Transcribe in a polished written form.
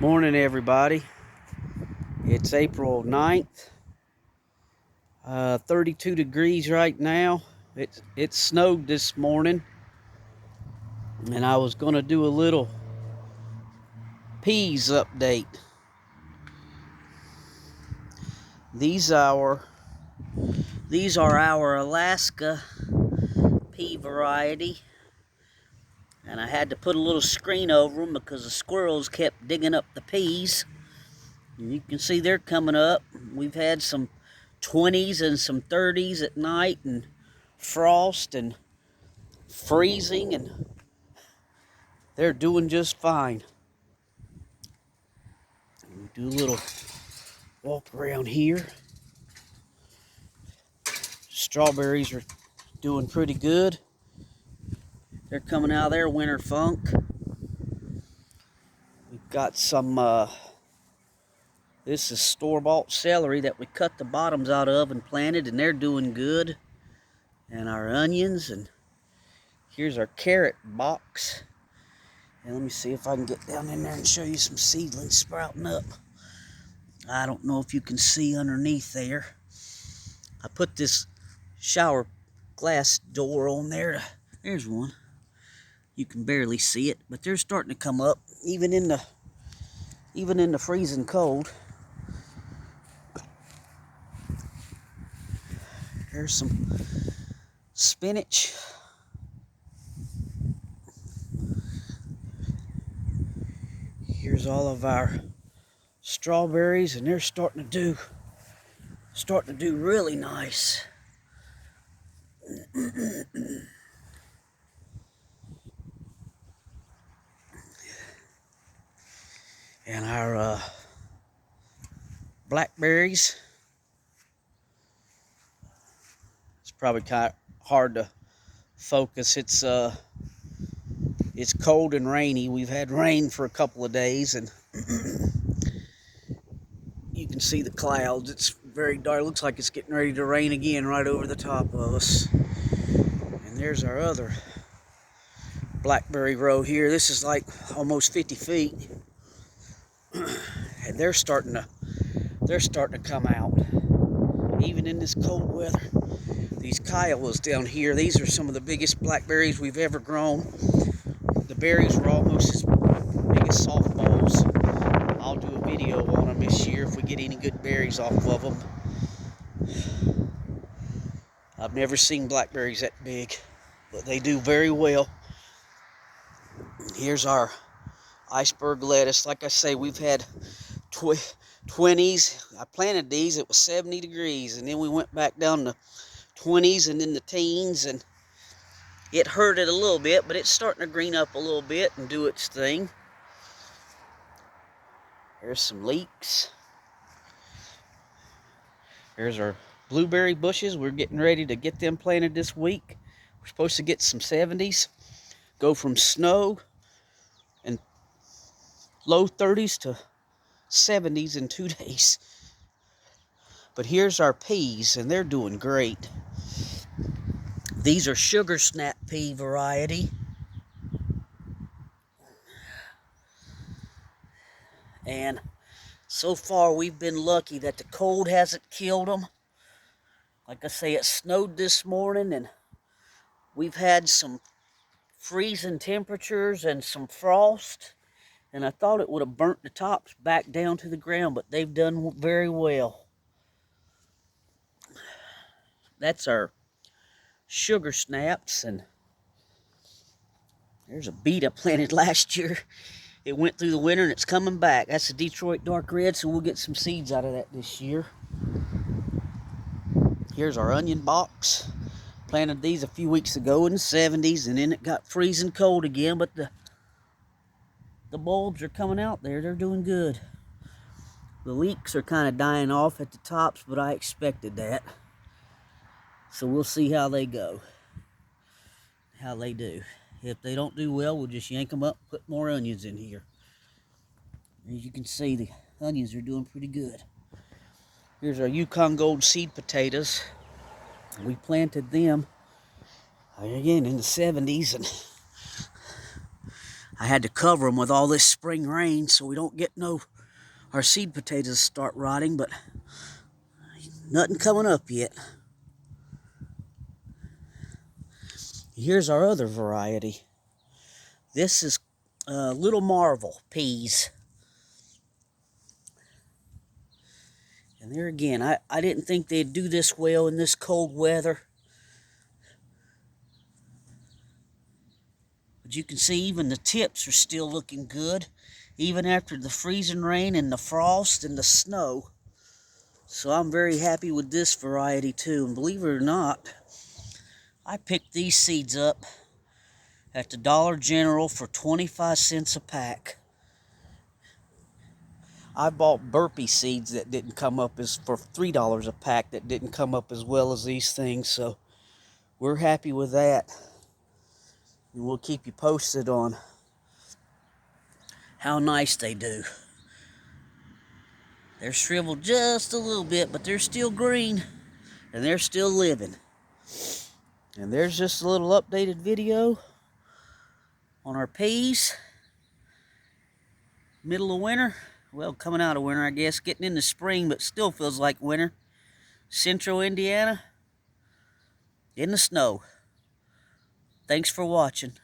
Morning, everybody. It's April 9th. 32 degrees right now. It snowed this morning, and I was going to do a little peas update. These are our Alaska pea variety, and I had to put a little screen over them because the squirrels kept digging up the peas. And you can see they're coming up. We've had some 20s and some 30s at night, and frost and freezing, and they're doing just fine. We'll do a little walk around here. Strawberries are doing pretty good. They're coming out of their winter funk. We've got some, this is store-bought celery that we cut the bottoms out of and planted, and they're doing good. And our onions, and here's our carrot box. And let me see if I can get down in there and show you some seedlings sprouting up. I don't know if you can see underneath there. I put this shower glass door on there. There's one. You can barely see it, but they're starting to come up, even in the freezing cold. There's some spinach. Here's all of our strawberries, and they're starting to do really nice. And our blackberries, it's probably kind of hard to focus. It's cold and rainy. We've had rain for a couple of days, and you can see the clouds. It's very dark. It looks like it's getting ready to rain again right over the top of us. And there's our other Blackberry Row here. This is like almost 50 feet. And they're starting to come out, even in this cold weather. These Kiowas down here, these are some of the biggest blackberries we've ever grown. The berries were almost as big as softballs. I'll do a video on them this year if we get any good berries off of them. I've never seen blackberries that big, but they do very well. Here's our iceberg lettuce. Like I say, we've had 20s. I planted these, it was 70 degrees, and then we went back down to 20s and then the teens, and it hurted a little bit, but it's starting to green up a little bit and do its thing. There's some leeks. There's our blueberry bushes. We're getting ready to get them planted this week. We're supposed to get some 70s, go from snow and low 30s to 70s in 2 days. But here's our peas, and they're doing great. These are sugar snap pea variety. And so far we've been lucky that the cold hasn't killed them. Like I say, it snowed this morning, and we've had some freezing temperatures and some frost. And I thought it would have burnt the tops back down to the ground, but they've done very well. That's our sugar snaps, and there's a beet I planted last year. It went through the winter and it's coming back. That's a Detroit dark red, so we'll get some seeds out of that this year. Here's our onion box. Planted these a few weeks ago in the 70s, and then it got freezing cold again, but the bulbs are coming out there. They're doing good. The leeks are kind of dying off at the tops, but I expected that. So we'll see how they go, how they do. If they don't do well, we'll just yank them up, put more onions in here. As you can see, the onions are doing pretty good. Here's our Yukon Gold seed potatoes. We planted them, again, in the 70s, and I had to cover them with all this spring rain so we don't get our seed potatoes start rotting, but nothing coming up yet. Here's our other variety. This is Little Marvel peas. And there again, I didn't think they'd do this well in this cold weather. But you can see even the tips are still looking good, even after the freezing rain and the frost and the snow. So I'm very happy with this variety too. And believe it or not, I picked these seeds up at the Dollar General for 25 cents a pack. I bought burpee seeds that didn't come up for $3 a pack that didn't come up as well as these things. So we're happy with that. And we'll keep you posted on how nice they do. They're shriveled just a little bit, but they're still green and they're still living. And there's just a little updated video on our peas. Middle of winter. Well, coming out of winter, I guess. Getting into spring, but still feels like winter. Central Indiana in the snow. Thanks for watching.